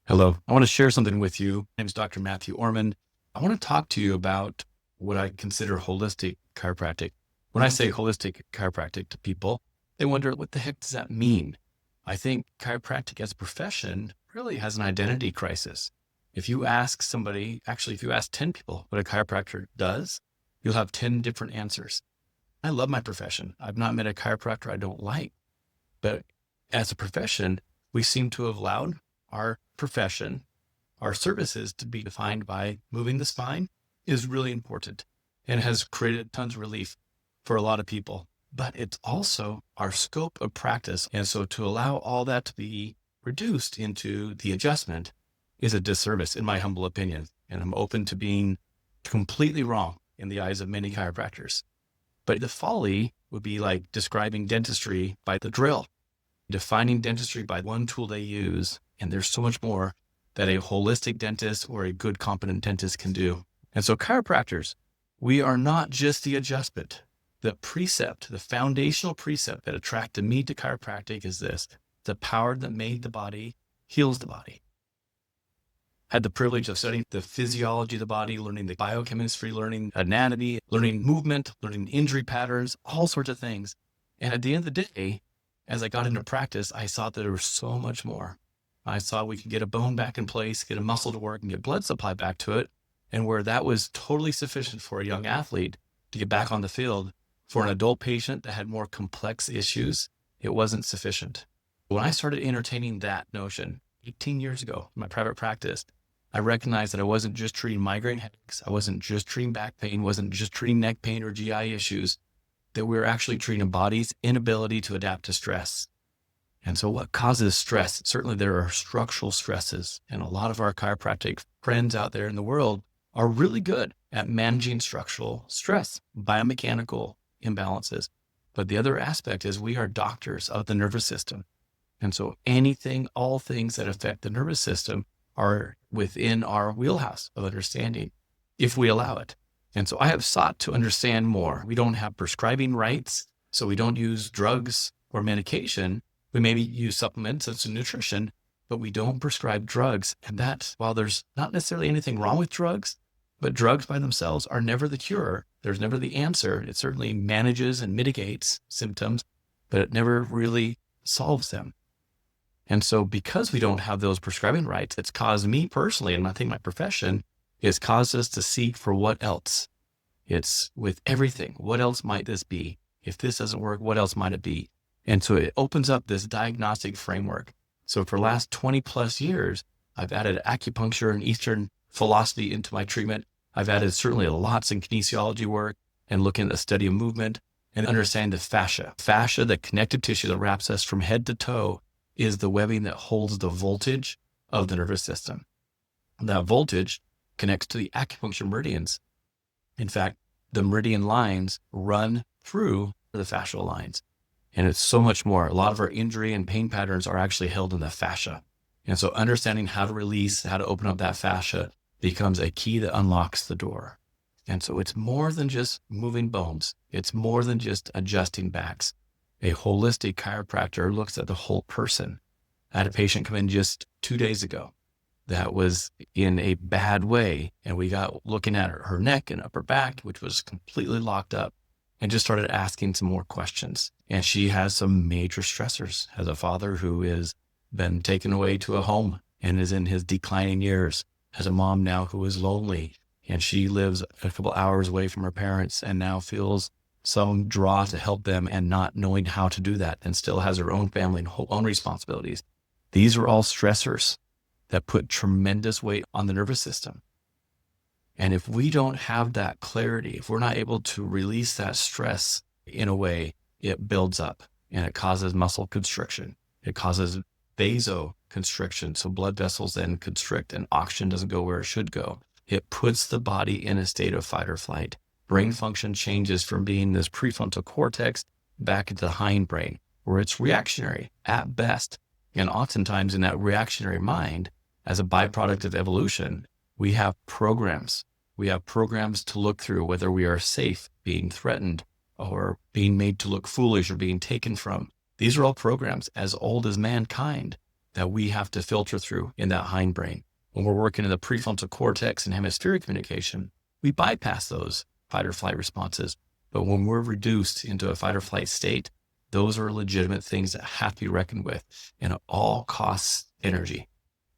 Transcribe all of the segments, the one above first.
Hello. I want to share something with you. My name is Dr. Matthew Ormond. I want to talk to you about what I consider holistic chiropractic. When I say holistic chiropractic to people, they wonder, what the heck does that mean? I think chiropractic as a profession really has an identity crisis. If you ask somebody, actually, if you ask 10 people what a chiropractor does, you'll have 10 different answers. I love my profession. I've not met a chiropractor I don't like, but as a profession, we seem to have allowed our profession, our services to be defined by moving the spine is really important and has created tons of relief for a lot of people. But it's also our scope of practice. And so to allow all that to be reduced into the adjustment is a disservice, in my humble opinion. And I'm open to being completely wrong in the eyes of many chiropractors. But the folly would be like describing dentistry by the drill, defining dentistry by one tool they use. And there's so much more that a holistic dentist or a good competent dentist can do. And so chiropractors, we are not just the adjustment. The precept, the foundational precept that attracted me to chiropractic is this: the power that made the body heals the body. Had the privilege of studying the physiology of the body, learning the biochemistry, learning anatomy, learning movement, learning injury patterns, all sorts of things. And at the end of the day, as I got into practice, I saw that there was so much more. I saw we could get a bone back in place, get a muscle to work, and get blood supply back to it. And where that was totally sufficient for a young athlete to get back on the field, for an adult patient that had more complex issues, it wasn't sufficient. When I started entertaining that notion 18 years ago in my private practice, I recognized that I wasn't just treating migraine headaches. I wasn't just treating back pain, wasn't just treating neck pain or GI issues, that we were actually treating a body's inability to adapt to stress. And so what causes stress? Certainly there are structural stresses, and a lot of our chiropractic friends out there in the world are really good at managing structural stress, biomechanical imbalances. But the other aspect is we are doctors of the nervous system. And so all things that affect the nervous system are within our wheelhouse of understanding, if we allow it. And so I have sought to understand more. We don't have prescribing rights, so we don't use drugs or medication. We maybe use supplements such as nutrition, but we don't prescribe drugs. And that, while there's not necessarily anything wrong with drugs, but drugs by themselves are never the cure. There's never the answer. It certainly manages and mitigates symptoms, but it never really solves them. And so because we don't have those prescribing rights, it's caused me personally, and I think my profession, it's caused us to seek for what else. It's with everything. What else might this be? If this doesn't work, what else might it be? And so it opens up this diagnostic framework. So for the last 20 plus years, I've added acupuncture and Eastern philosophy into my treatment. I've added certainly lots in kinesiology work and looking at the study of movement and understanding the fascia. Fascia, the connective tissue that wraps us from head to toe, is the webbing that holds the voltage of the nervous system. That voltage connects to the acupuncture meridians. In fact, the meridian lines run through the fascial lines. And it's so much more. A lot of our injury and pain patterns are actually held in the fascia. And so understanding how to release, how to open up that fascia becomes a key that unlocks the door. And so it's more than just moving bones. It's more than just adjusting backs. A holistic chiropractor looks at the whole person. I had a patient come in just 2 days ago that was in a bad way. And we got looking at her neck and upper back, which was completely locked up, and just started asking some more questions. And she has some major stressors. Has a father who has been taken away to a home and is in his declining years. Has a mom now who is lonely, and she lives a couple hours away from her parents and now feels some draw to help them and not knowing how to do that, and still has her own family and own responsibilities. These are all stressors that put tremendous weight on the nervous system. And if we don't have that clarity, if we're not able to release that stress in a way, it builds up and it causes muscle constriction. It causes vasoconstriction. So blood vessels then constrict and oxygen doesn't go where it should go. It puts the body in a state of fight or flight. Brain function changes from being this prefrontal cortex back into the hindbrain, where it's reactionary at best. And oftentimes in that reactionary mind, as a byproduct of evolution, we have programs. We have programs to look through, whether we are safe, being threatened, or being made to look foolish or being taken from. These are all programs as old as mankind that we have to filter through in that hindbrain. When we're working in the prefrontal cortex and hemispheric communication, we bypass those fight or flight responses. But when we're reduced into a fight or flight state, those are legitimate things that have to be reckoned with. And it all costs energy.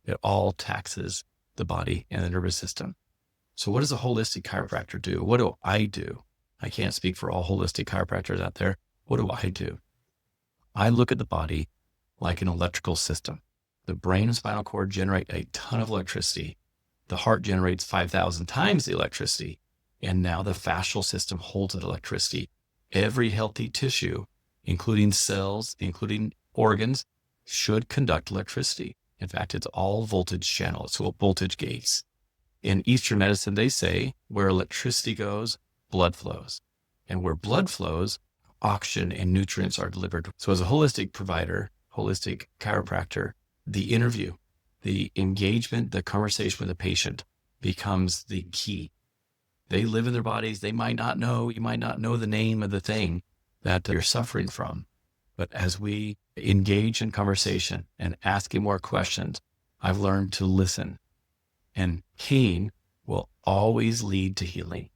It all taxes the body and the nervous system. So what does a holistic chiropractor do? What do I do? I can't speak for all holistic chiropractors out there. What do I do? I look at the body like an electrical system. The brain and spinal cord generate a ton of electricity. The heart generates 5,000 times the electricity. And now the fascial system holds that electricity. Every healthy tissue, including cells, including organs, should conduct electricity. In fact, it's all voltage channels, so voltage gates. In Eastern medicine, they say where electricity goes, blood flows. And where blood flows, oxygen and nutrients are delivered. So as a holistic provider, holistic chiropractor, the interview, the engagement, the conversation with the patient becomes the key. They live in their bodies. They might not know, you might not know the name of the thing that you're suffering from. But as we engage in conversation and asking more questions, I've learned to listen. And pain will always lead to healing.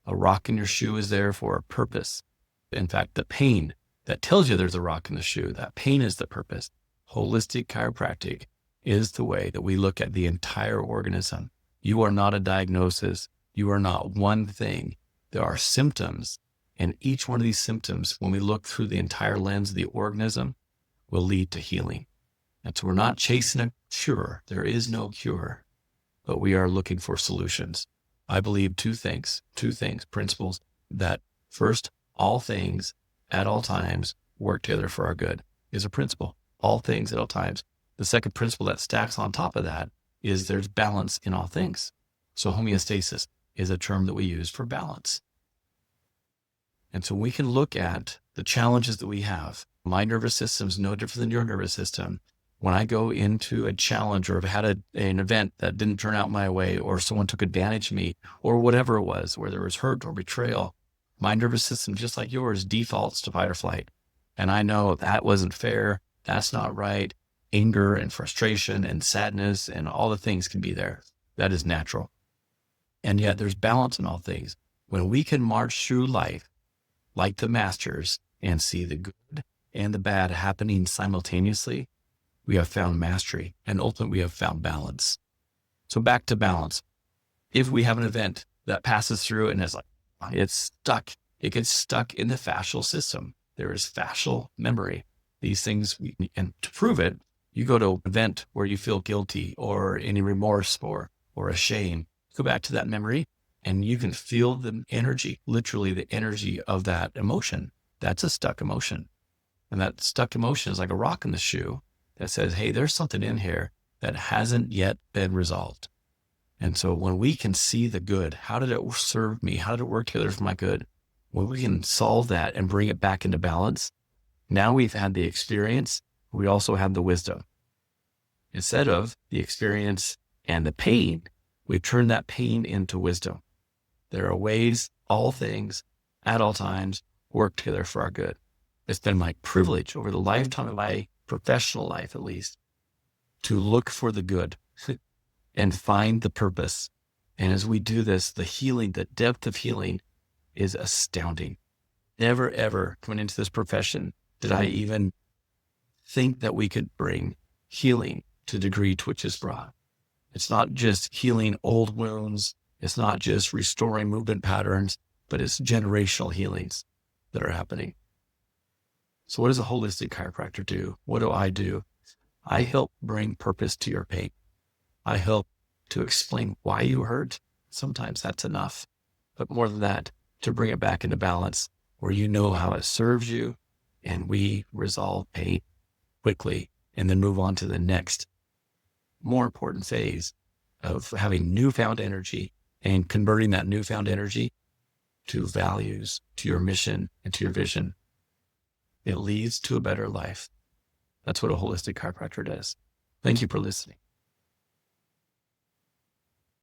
A rock in your shoe is there for a purpose. In fact, the pain that tells you there's a rock in the shoe, that pain is the purpose. Holistic chiropractic is the way that we look at the entire organism. You are not a diagnosis. You are not one thing. There are symptoms. And each one of these symptoms, when we look through the entire lens of the organism, will lead to healing. And so we're not chasing a cure. There is no cure, but we are looking for solutions. I believe two things, principles that first, all things at all times work together for our good is a principle. All things at all times. The second principle that stacks on top of that is there's balance in all things. So homeostasis is a term that we use for balance. And so we can look at the challenges that we have. My nervous system is no different than your nervous system. When I go into a challenge or have had an event that didn't turn out my way, or someone took advantage of me, or whatever it was, where there was hurt or betrayal, my nervous system, just like yours, defaults to fight or flight. And I know that wasn't fair. That's not right. Anger and frustration and sadness and all the things can be there. That is natural. And yet there's balance in all things. When we can march through life like the masters and see the good and the bad happening simultaneously, we have found mastery, and ultimately we have found balance. So back to balance. If we have an event that passes through and it's stuck, it gets stuck in the fascial system. There is fascial memory. These things, and to prove it, you go to an event where you feel guilty or any remorse or a shame. Go back to that memory and you can feel the energy, literally the energy of that emotion. That's a stuck emotion. And that stuck emotion is like a rock in the shoe that says, hey, there's something in here that hasn't yet been resolved. And so when we can see the good, how did it serve me? How did it work together for my good? When we can solve that and bring it back into balance, now we've had the experience, we also have the wisdom. Instead of the experience and the pain, we've turned that pain into wisdom. There are ways all things at all times work together for our good. It's been my privilege over the lifetime of my professional life, at least, to look for the good and find the purpose. And as we do this, the healing, the depth of healing is astounding. Never, ever coming into this profession did I even think that we could bring healing to the degree to which it's brought. It's not just healing old wounds. It's not just restoring movement patterns, but it's generational healings that are happening. So what does a holistic chiropractor do? What do? I help bring purpose to your pain. I help to explain why you hurt. Sometimes that's enough, but more than that, to bring it back into balance where you know how it serves you, and we resolve pain quickly and then move on to the next more important phase of having newfound energy and converting that newfound energy to values, to your mission, and to your vision. It leads to a better life. That's what a holistic chiropractor does. Thank you for listening.